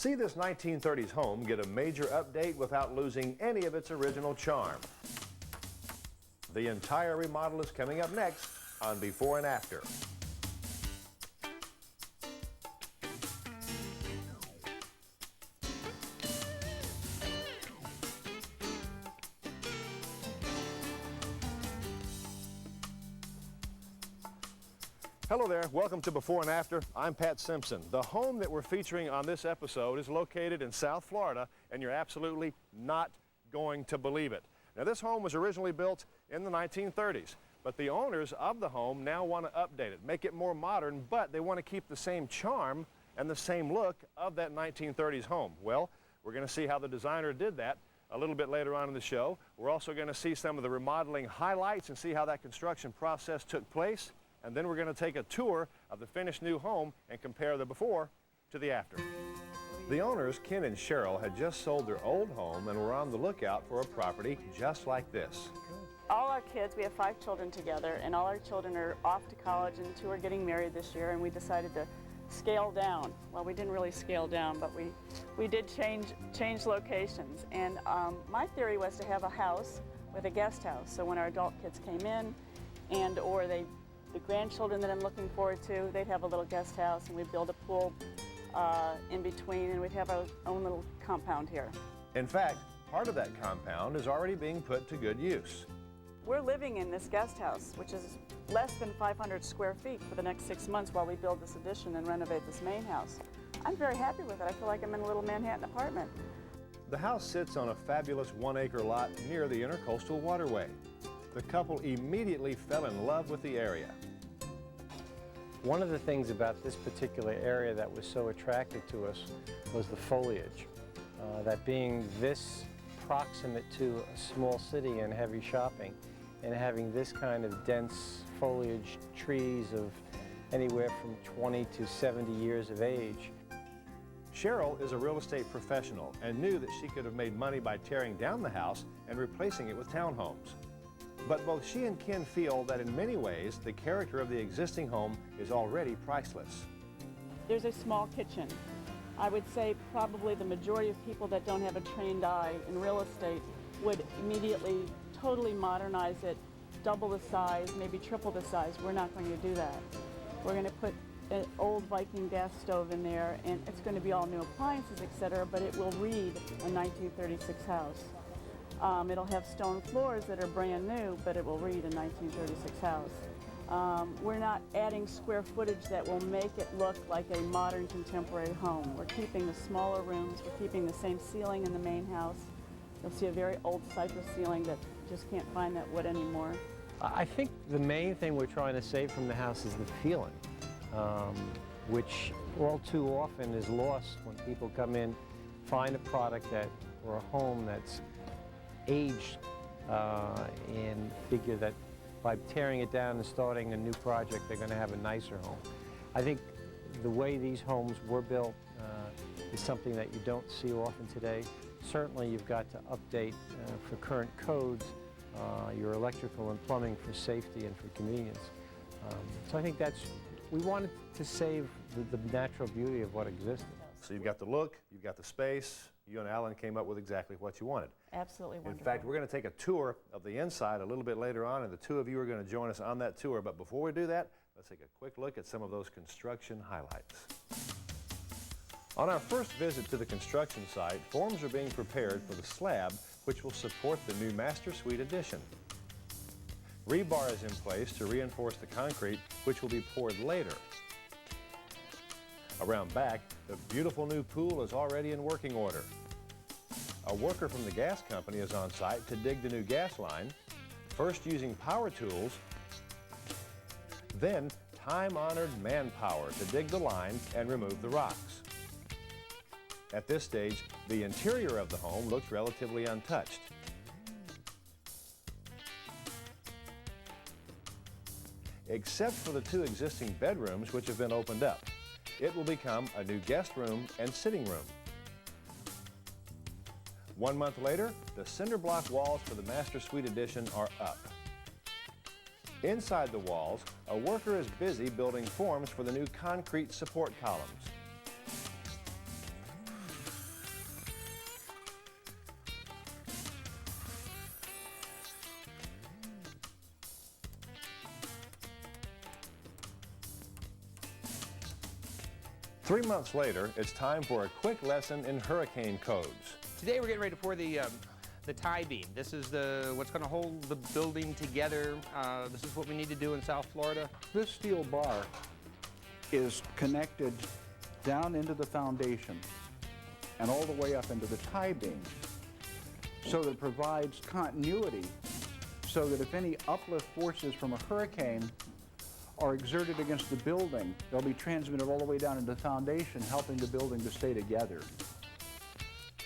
See this 1930s home get a major update without losing any of its original charm. The entire remodel is coming up next on Before and After. Hello there, welcome to Before and After. I'm Pat Simpson. The home that we're featuring on this episode is located in South Florida, and you're absolutely not going to believe it. Now, this home was originally built in the 1930s, but the owners of the home now want to update it, make it more modern, but they want to keep the same charm and the same look of that 1930s home. Well, we're going to see how the designer did that a little bit later on in the show. We're also going to see some of the remodeling highlights and see how that construction process took place. And then we're going to take a tour of the finished new home and compare the before to the after. The owners, Ken and Cheryl, had just sold their old home and were on the lookout for a property just like this. All our kids, we have 5 children together, and all our children are off to college and 2 are getting married this year, and we decided to scale down. Well, we didn't really scale down, but we did change locations. And my theory was to have a house with a guest house. So when our adult kids came in or the grandchildren that I'm looking forward to, they'd have a little guest house, and we'd build a pool in between, and we'd have our own little compound here. In fact, part of that compound is already being put to good use. We're living in this guest house, which is less than 500 square feet for the next 6 months while we build this addition and renovate this main house. I'm very happy with it. I feel like I'm in a little Manhattan apartment. The house sits on a fabulous 1-acre lot near the Intercoastal Waterway. The couple immediately fell in love with the area. One of the things about this particular area that was so attractive to us was the foliage. That being this proximate to a small city and heavy shopping, and having this kind of dense foliage, trees of anywhere from 20 to 70 years of age. Cheryl is a real estate professional and knew that she could have made money by tearing down the house and replacing it with townhomes. But both she and Ken feel that in many ways, the character of the existing home is already priceless. There's a small kitchen. I would say probably the majority of people that don't have a trained eye in real estate would immediately totally modernize it, double the size, maybe triple the size. We're not going to do that. We're going to put an old Viking gas stove in there, and it's going to be all new appliances, etc., but it will read a 1936 house. It'll have stone floors that are brand new, but it will read a 1936 house. We're not adding square footage that will make it look like a modern contemporary home. We're keeping the smaller rooms, we're keeping the same ceiling in the main house. You'll see a very old cypress ceiling that you just can't find that wood anymore. I think the main thing we're trying to save from the house is the feeling, which all too often is lost when people come in, find a product or a home that's aged, and figure that by tearing it down and starting a new project, they're going to have a nicer home. I think the way these homes were built is something that you don't see often today. Certainly you've got to update for current codes your electrical and plumbing for safety and for convenience. So I think we wanted to save the natural beauty of what existed. So you've got the look, you've got the space. You and Alan came up with exactly what you wanted. Absolutely wonderful. In fact, we're going to take a tour of the inside a little bit later on, and the 2 of you are going to join us on that tour. But before we do that, let's take a quick look at some of those construction highlights. On our first visit to the construction site, forms are being prepared for the slab, which will support the new Master Suite addition. Rebar is in place to reinforce the concrete, which will be poured later. Around back, the beautiful new pool is already in working order. A worker from the gas company is on site to dig the new gas line, first using power tools, then time-honored manpower to dig the line and remove the rocks. At this stage, the interior of the home looks relatively untouched. Except for the 2 existing bedrooms which have been opened up. It will become a new guest room and sitting room. 1 month later, the cinder block walls for the Master Suite addition are up. Inside the walls, a worker is busy building forms for the new concrete support columns. 3 months later, it's time for a quick lesson in hurricane codes. Today we're getting ready to pour the tie beam. This is what's going to hold the building together. This is what we need to do in South Florida. This steel bar is connected down into the foundation and all the way up into the tie beam, so that it provides continuity, so that if any uplift forces from a hurricane are exerted against the building, they'll be transmitted all the way down into the foundation, helping the building to stay together.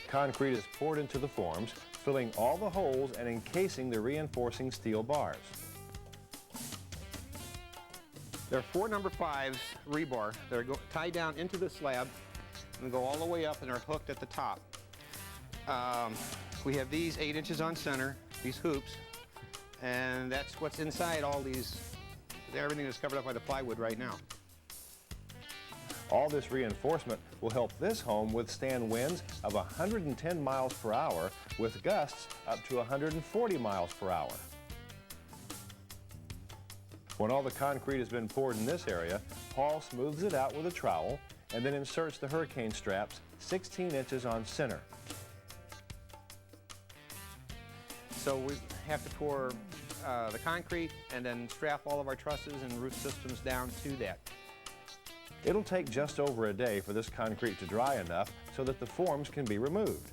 Concrete is poured into the forms, filling all the holes and encasing the reinforcing steel bars. There are 4 number 5s rebar that are tied down into the slab and go all the way up and are hooked at the top. We have these 8 inches on center, these hoops, and that's what's inside all these. Everything is covered up by the plywood right now. All this reinforcement will help this home withstand winds of 110 miles per hour with gusts up to 140 miles per hour. When all the concrete has been poured in this area, Paul smooths it out with a trowel and then inserts the hurricane straps 16 inches on center. So we have to pour the concrete and then strap all of our trusses and roof systems down to that. It'll take just over a day for this concrete to dry enough so that the forms can be removed.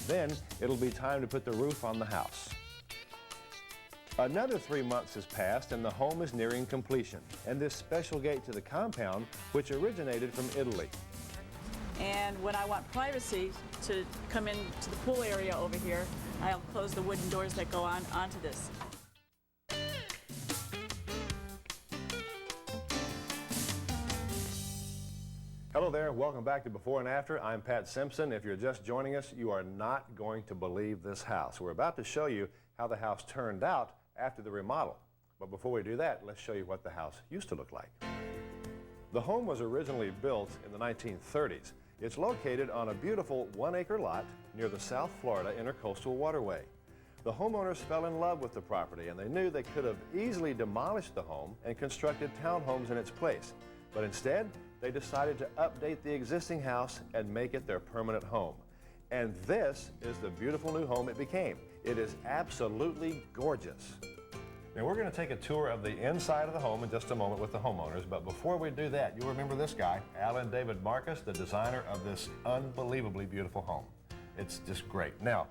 Then it'll be time to put the roof on the house. Another 3 months has passed and the home is nearing completion, and this special gate to the compound, which originated from Italy. And when I want privacy to come into the pool area over here, I'll close the wooden doors that go onto this. Hello there, welcome back to Before and After. I'm Pat Simpson. If you're just joining us, you are not going to believe this house. We're about to show you how the house turned out after the remodel. But before we do that, let's show you what the house used to look like. The home was originally built in the 1930s. It's located on a beautiful 1-acre lot near the South Florida Intercoastal Waterway. The homeowners fell in love with the property and they knew they could have easily demolished the home and constructed townhomes in its place. But instead, they decided to update the existing house and make it their permanent home. And this is the beautiful new home it became. It is absolutely gorgeous. Now we're going to take a tour of the inside of the home in just a moment with the homeowners, but before we do that, you'll remember this guy, Alan David Marcus, the designer of this unbelievably beautiful home. It's just great. Now,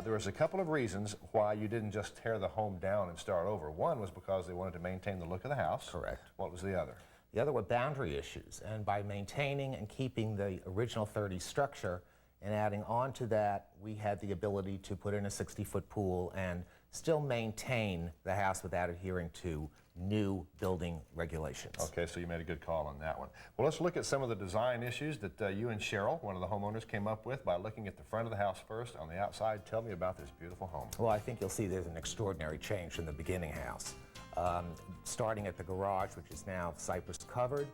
there was a couple of reasons why you didn't just tear the home down and start over. One was because they wanted to maintain the look of the house. Correct. What was the other? The other were boundary issues, and by maintaining and keeping the original 30 structure and adding on to that, we had the ability to put in a 60-foot pool and still maintain the house without adhering to new building regulations. Okay, so you made a good call on that one. Well, let's look at some of the design issues that you and Cheryl, one of the homeowners, came up with by looking at the front of the house first. On the outside, tell me about this beautiful home. Well, I think you'll see there's an extraordinary change from the beginning house. Starting at the garage, which is now cypress covered,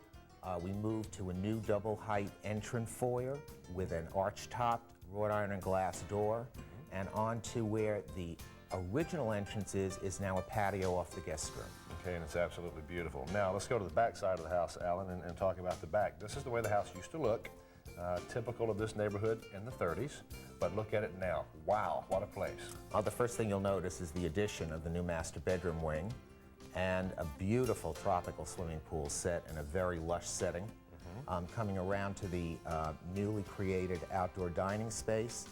we moved to a new double height entrance foyer with an arch-topped wrought iron and glass door, and onto where the original entrance is now a patio off the guest room. Okay, and it's absolutely beautiful. Now, let's go to the back side of the house, Alan, and talk about the back. This is the way the house used to look, typical of this neighborhood in the 30s, but look at it now. Wow, what a place. The first thing you'll notice is the addition of the new master bedroom wing and a beautiful tropical swimming pool set in a very lush setting. Coming around to the newly created outdoor dining space,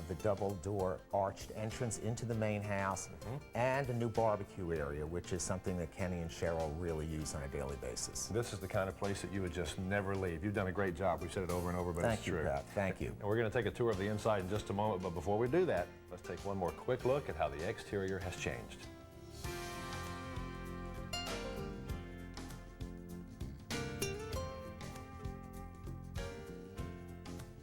the double door arched entrance into the main house, and a new barbecue area, which is something that Kenny and Cheryl really use on a daily basis. This is the kind of place that you would just never leave. You've done a great job. We've said it over and over, but it's true. Thank you, Pat. Thank you. And we're going to take a tour of the inside in just a moment, but before we do that, let's take one more quick look at how the exterior has changed.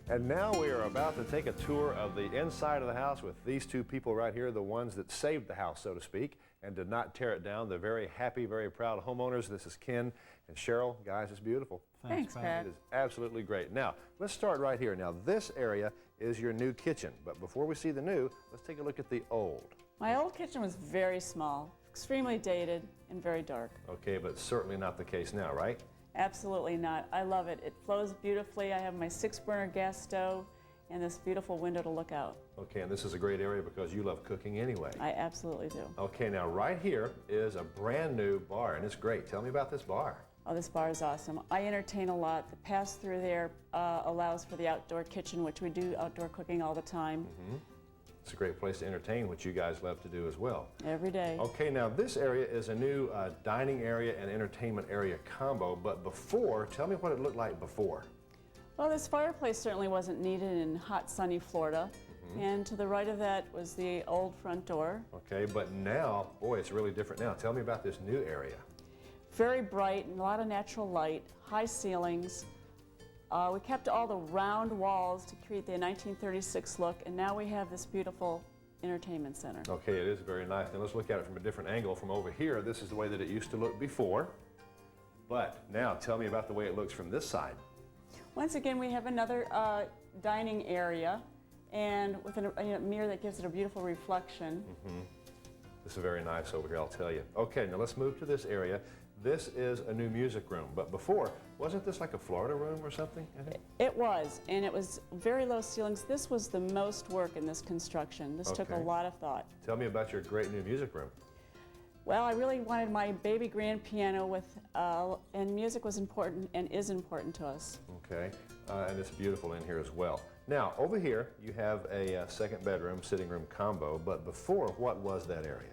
And now we are about to take a tour of the inside of the house with these two people right here, the ones that saved the house, so to speak, and did not tear it down. The very happy, very proud homeowners. This is Ken and Cheryl. Guys, it's beautiful. Thanks, Pat. It is absolutely great. Now, let's start right here. Now, this area is your new kitchen, but before we see the new, let's take a look at the old. My old kitchen was very small, extremely dated, and very dark. Okay, but certainly not the case now, right? Absolutely not. I love it. It flows beautifully. I have my 6-burner gas stove and this beautiful window to look out. Okay, and this is a great area because you love cooking anyway. I absolutely do. Okay, now right here is a brand new bar, and it's great. Tell me about this bar. Oh, this bar is awesome. I entertain a lot. The pass-through there allows for the outdoor kitchen, which we do outdoor cooking all the time. It's a great place to entertain, which you guys love to do as well. Every day. Okay, now this area is a new dining area and entertainment area combo, but before, tell me what it looked like before. Well, this fireplace certainly wasn't needed in hot, sunny Florida. And to the right of that was the old front door. Okay, but now, boy, it's really different now. Tell me about this new area. Very bright and a lot of natural light, high ceilings. We kept all the round walls to create the 1936 look, and now we have this beautiful entertainment center. Okay, it is very nice. Now let's look at it from a different angle. From over here, this is the way that it used to look before. But now tell me about the way it looks from this side. Once again, we have another dining area, and with a mirror that gives it a beautiful reflection. This is very nice over here, I'll tell you. Okay, now let's move to this area. This is a new music room, but before, wasn't this like a Florida room or something? I think? It was, and it was very low ceilings. This was the most work in this construction. This took a Okay. lot of thought. Tell me about your great new music room. Well, I really wanted my baby grand piano with, and music was important and is important to us. Okay, and it's beautiful in here as well. Now, over here, you have a second bedroom, sitting room combo, but before, what was that area?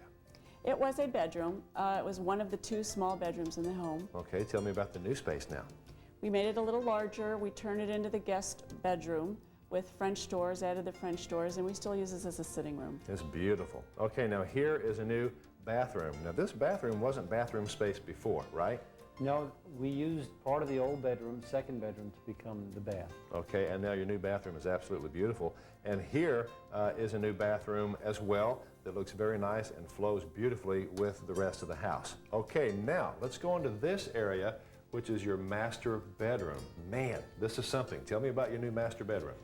It was a bedroom. It was one of the 2 small bedrooms in the home. Okay, tell me about the new space now. We made it a little larger. We turned it into the guest bedroom with French doors, added the French doors, and we still use this as a sitting room. It's beautiful. Okay, now here is a new bathroom. Now this bathroom wasn't bathroom space before, right? No, we used part of the old bedroom, second bedroom, to become the bath. Okay, and now your new bathroom is absolutely beautiful. And here is a new bathroom as well that looks very nice and flows beautifully with the rest of the house. Okay, now let's go into this area, which is your master bedroom. Man, this is something. Tell me about your new master bedroom.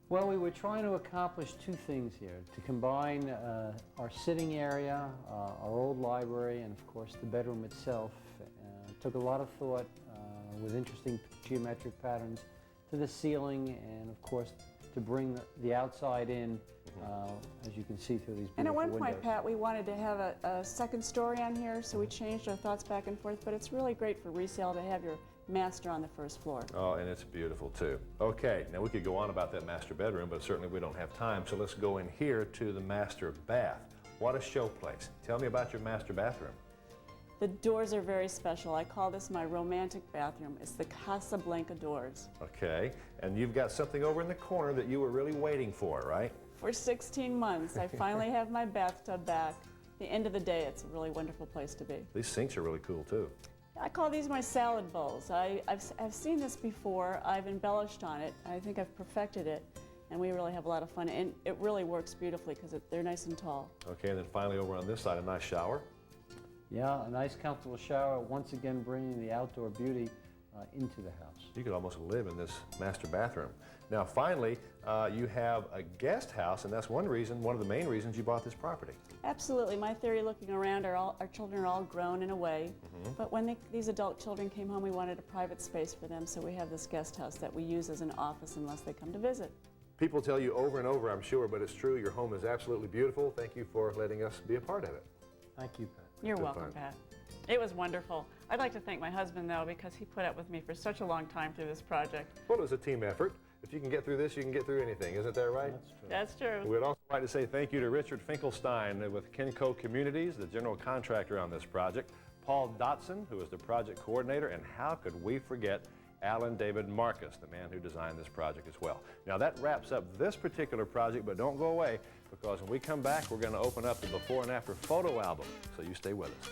Well, we were trying to accomplish 2 things here, to combine our sitting area, our old library, and of course the bedroom itself. Took a lot of thought with interesting geometric patterns to the ceiling, and of course to bring the outside in, as you can see through these beautiful And at one windows. point, Pat, we wanted to have a second story on here, so we changed our thoughts back and forth, but it's really great for resale to have your master on the first floor. Oh, and it's beautiful too. Okay, now we could go on about that master bedroom, but certainly we don't have time, so let's go in here to the master bath. What a showplace. Tell me about your master bathroom. The doors are very special. I call this my romantic bathroom. It's the Casablanca doors. Okay, and you've got something over in the corner that you were really waiting for, right? For 16 months, I finally have my bathtub back. At the end of the day, it's a really wonderful place to be. These sinks are really cool too. I call these my salad bowls. I've seen this before. I've embellished on it. I think I've perfected it, and we really have a lot of fun. And it really works beautifully because they're nice and tall. Okay, and then finally over on this side, a nice shower. Yeah, a nice comfortable shower, once again bringing the outdoor beauty into the house. You could almost live in this master bathroom. Now finally, you have a guest house, and that's one of the main reasons you bought this property. Absolutely. My theory looking around, our children are all grown in a way, but when these adult children came home, we wanted a private space for them, so we have this guest house that we use as an office unless they come to visit. People tell you over and over, I'm sure, but it's true. Your home is absolutely beautiful. Thank you for letting us be a part of it. Thank you, Pat. You're Good welcome, fun. Pat. It was wonderful. I'd like to thank my husband, though, because he put up with me for such a long time through this project. Well, it was a team effort. If you can get through this, you can get through anything. Isn't that right? That's true. That's true. We'd also like to say thank you to Richard Finkelstein with Kenco Communities, the general contractor on this project, Paul Dotson, who is the project coordinator, and how could we forget Alan David Marcus, the man who designed this project as well. Now that wraps up this particular project, but don't go away, because when we come back, we're going to open up the before and after photo album, so you stay with us.